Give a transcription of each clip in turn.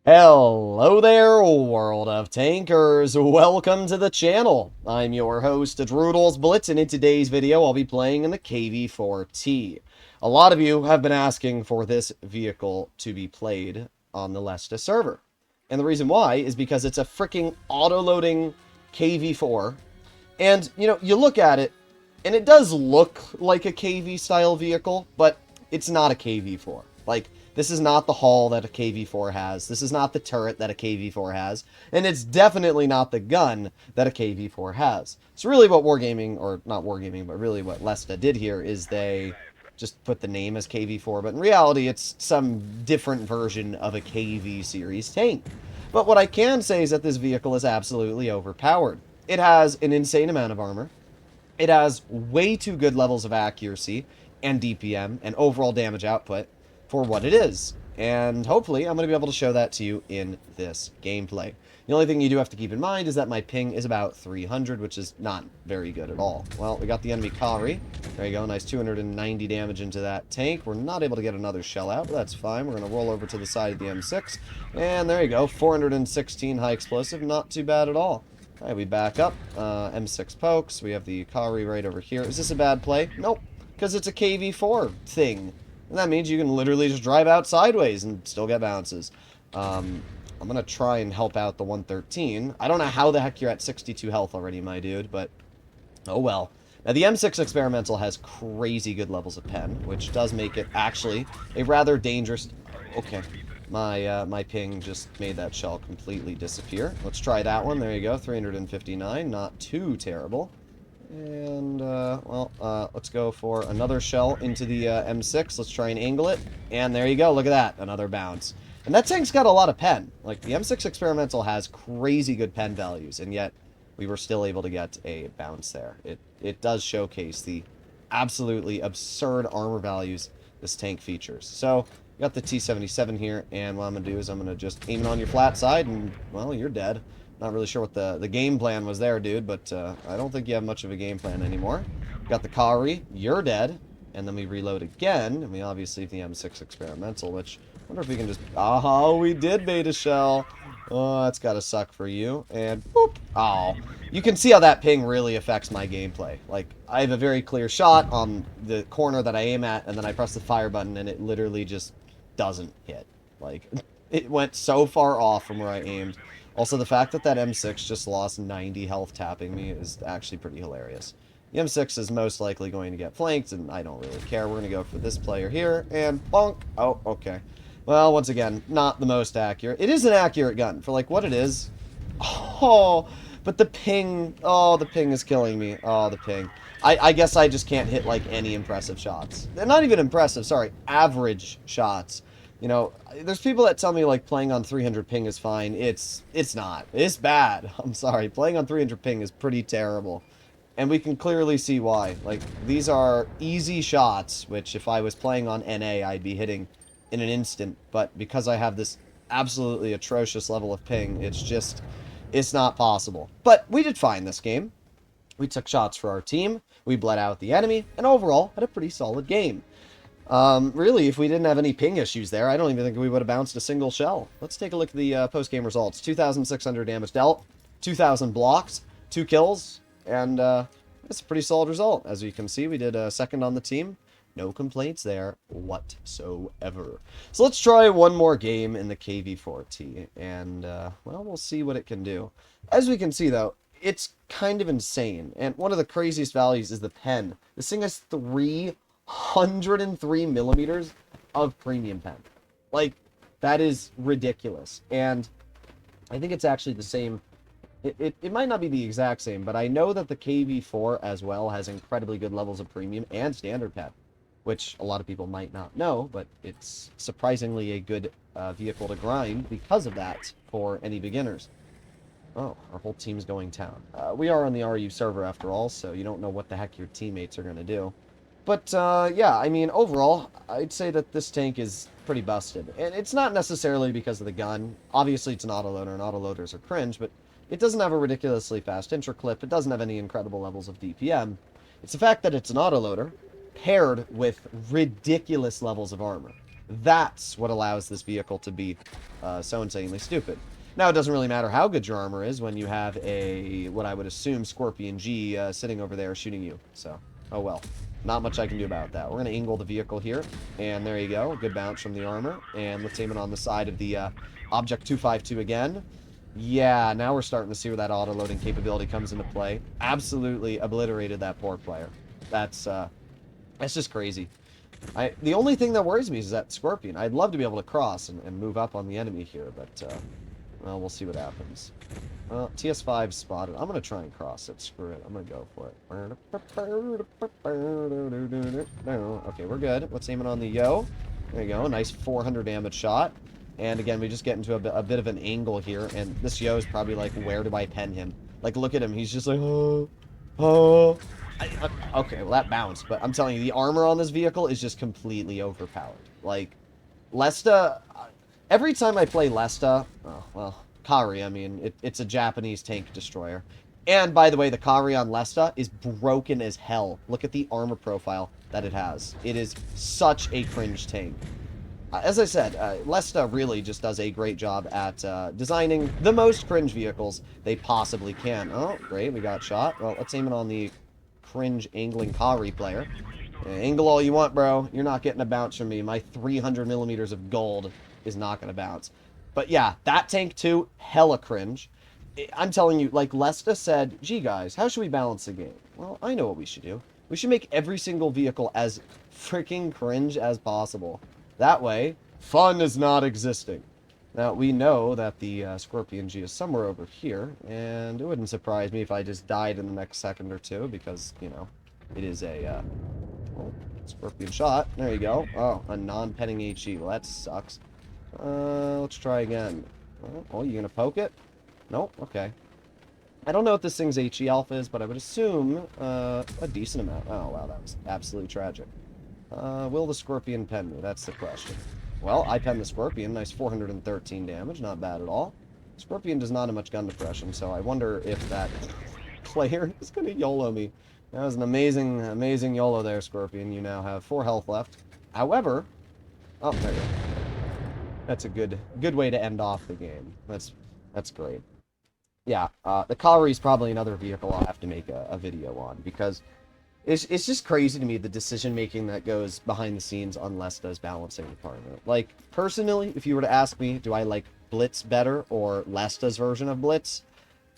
Hello there, world of tankers. Welcome to the channel. I'm your host, Droodles Blitz, and in today's video, I'll be playing in the KV-4T. A lot of you have been asking for this vehicle to be played on the Lesta server. And the reason why is because it's a freaking auto-loading KV-4. And, you look at it, and it does look like a KV-style vehicle, but it's not a KV-4. Like, this is not the hull that a KV-4 has. This is not the turret that a KV-4 has. And it's definitely not the gun that a KV-4 has. So really what Wargaming, or not Wargaming, but really what Lesta did here is they just put the name as KV-4, but in reality it's some different version of a KV series tank. But what I can say is that this vehicle is absolutely overpowered. It has an insane amount of armor. It has way too good levels of accuracy and DPM and overall damage output for what it is. And hopefully I'm going to be able to show that to you in this gameplay. The only thing you do have to keep in mind is that my ping is about 300, which is not very good at all. Well, we got the enemy KV. There you go, nice 290 damage into that tank. We're not able to get another shell out, but that's fine. We're going to roll over to the side of the M6. And there you go, 416 high explosive, not too bad at all. Alright, we back up. M6 pokes. We have the KV right over here. Is this a bad play? Nope, because it's a KV-4 thing. And that means you can literally just drive out sideways and still get bounces. I'm going to try and help out the 113. I don't know how the heck you're at 62 health already, my dude, but oh well. Now, the M6 Experimental has crazy good levels of pen, which does make it actually a rather dangerous... Okay, my ping just made that shell completely disappear. Let's try that one. There you go, 359. Not too terrible. And, let's go for another shell into the M6. Let's try and angle it. And there you go. Look at that. Another bounce. And that tank's got a lot of pen. Like, the M6 Experimental has crazy good pen values, and yet we were still able to get a bounce there. It does showcase the absolutely absurd armor values this tank features. So, we got the T-77 here, and what I'm going to do is I'm going to just aim it on your flat side, and, well, you're dead. Not really sure what the game plan was there, dude, but I don't think you have much of a game plan anymore. Got the KV, you're dead, and then we reload again, and we obviously have the M6 Experimental, which I wonder if we can just... Oh, we did bait a shell. Oh, that's gotta suck for you, and boop. Oh, you can see how that ping really affects my gameplay. Like, I have a very clear shot on the corner that I aim at, and then I press the fire button, and it literally just doesn't hit. Like, it went so far off from where I aimed. Also, the fact that that M6 just lost 90 health tapping me is actually pretty hilarious. The M6 is most likely going to get flanked, and I don't really care. We're going to go for this player here, and bonk. Oh, okay. Well, once again, not the most accurate. It is an accurate gun for, like, what it is. Oh, but the ping. Oh, the ping is killing me. Oh, the ping. I guess I just can't hit, like, any impressive shots. They're not even impressive, sorry. Average shots. You know, there's people that tell me, like, playing on 300 ping is fine. It's not. It's bad. I'm sorry. Playing on 300 ping is pretty terrible. And we can clearly see why. Like, these are easy shots, which if I was playing on NA, I'd be hitting in an instant. But because I have this absolutely atrocious level of ping, it's not possible. But we did fine this game. We took shots for our team. We bled out the enemy. And overall, had a pretty solid game. Really, if we didn't have any ping issues there, I don't even think we would have bounced a single shell. Let's take a look at the post-game results. 2,600 damage dealt, 2,000 blocks, 2 kills, and it's a pretty solid result. As you can see, we did second on the team. No complaints there whatsoever. So let's try one more game in the KV-4T, and, well, we'll see what it can do. As we can see, though, it's kind of insane, and one of the craziest values is the pen. This thing has 303 millimeters of premium pen. Like, that is ridiculous. And I think it's actually the same. It might not be the exact same, but I know that the KV-4 as well has incredibly good levels of premium and standard pen, which a lot of people might not know, but it's surprisingly a good vehicle to grind because of that for any beginners. Oh, our whole team's going down. We are on the RU server after all, so you don't know what the heck your teammates are going to do. But, yeah, I mean, overall, I'd say that this tank is pretty busted. And it's not necessarily because of the gun. Obviously, it's an autoloader, and autoloaders are cringe, but it doesn't have a ridiculously fast interclip. It doesn't have any incredible levels of DPM. It's the fact that it's an autoloader paired with ridiculous levels of armor. That's what allows this vehicle to be so insanely stupid. Now, it doesn't really matter how good your armor is when you have a, what I would assume, Scorpion G sitting over there shooting you. So, oh well. Not much I can do about that. We're going to angle the vehicle here. And there you go. Good bounce from the armor. And let's aim it on the side of the Object 252 again. Yeah, now we're starting to see where that auto-loading capability comes into play. Absolutely obliterated that poor player. That's just crazy. The only thing that worries me is that Scorpion. I'd love to be able to cross and move up on the enemy here, but, well, we'll see what happens. Well, TS5 spotted. I'm going to try and cross it. Screw it. I'm going to go for it. Okay, we're good. Let's aim it on the Yo. There you go. Nice 400 damage shot. And again, we just get into a bit of an angle here, and this Yo is probably like, where do I pen him? Like, look at him. He's just like, oh, oh. Okay, well, that bounced, but I'm telling you, the armor on this vehicle is just completely overpowered. Like, Lesta, every time I play Lesta, oh, well, Kari, I mean, it's a Japanese tank destroyer. And, by the way, the Kari on Lesta is broken as hell. Look at the armor profile that it has. It is such a cringe tank. As I said, Lesta really just does a great job at designing the most cringe vehicles they possibly can. Oh, great, we got shot. Well, let's aim it on the cringe angling Kari player. Angle all you want, bro. You're not getting a bounce from me. My 300 millimeters of gold is not going to bounce. But yeah, that tank too, hella cringe. I'm telling you, like Lesta said, gee guys, how should we balance the game? Well, I know what we should do. We should make every single vehicle as freaking cringe as possible. That way, fun is not existing. Now, we know that the Scorpion G is somewhere over here, and it wouldn't surprise me if I just died in the next second or two, because, you know, it is a, well, Scorpion shot. There you go. Oh, a non-penning HE. Well, that sucks. Let's try again. Oh, you gonna poke it? Nope, okay. I don't know what this thing's HE alpha is, but I would assume, a decent amount. Oh, wow, that was absolutely tragic. Will the Scorpion pen me? That's the question. Well, I pen the Scorpion. Nice 413 damage. Not bad at all. Scorpion does not have much gun depression, so I wonder if that player is going to YOLO me. That was an amazing, amazing YOLO there, Scorpion. You now have 4 health left. However... Oh, there you go. That's a good way to end off the game. That's great. Yeah, the Kari is probably another vehicle I'll have to make a video on, because... It's just crazy to me, the decision-making that goes behind the scenes on Lesta's balancing department. Like, personally, if you were to ask me, do I like Blitz better or Lesta's version of Blitz?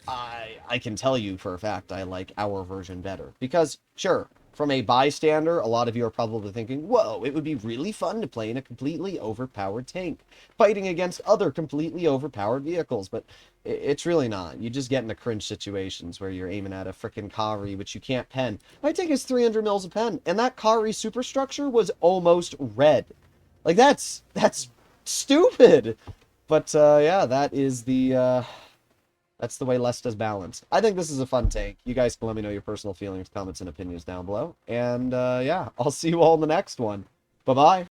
I can tell you for a fact I like our version better. Because, sure, from a bystander, a lot of you are probably thinking, whoa, it would be really fun to play in a completely overpowered tank, fighting against other completely overpowered vehicles, but it's really not. You just get into cringe situations where you're aiming at a frickin' Kari, which you can't pen. My tank is 300 mils a pen, and that Kari superstructure was almost red. Like, that's stupid! But, yeah, that is the, that's the way Lesta's balanced. I think this is a fun tank. You guys can let me know your personal feelings, comments, and opinions down below. And, yeah, I'll see you all in the next one. Bye-bye.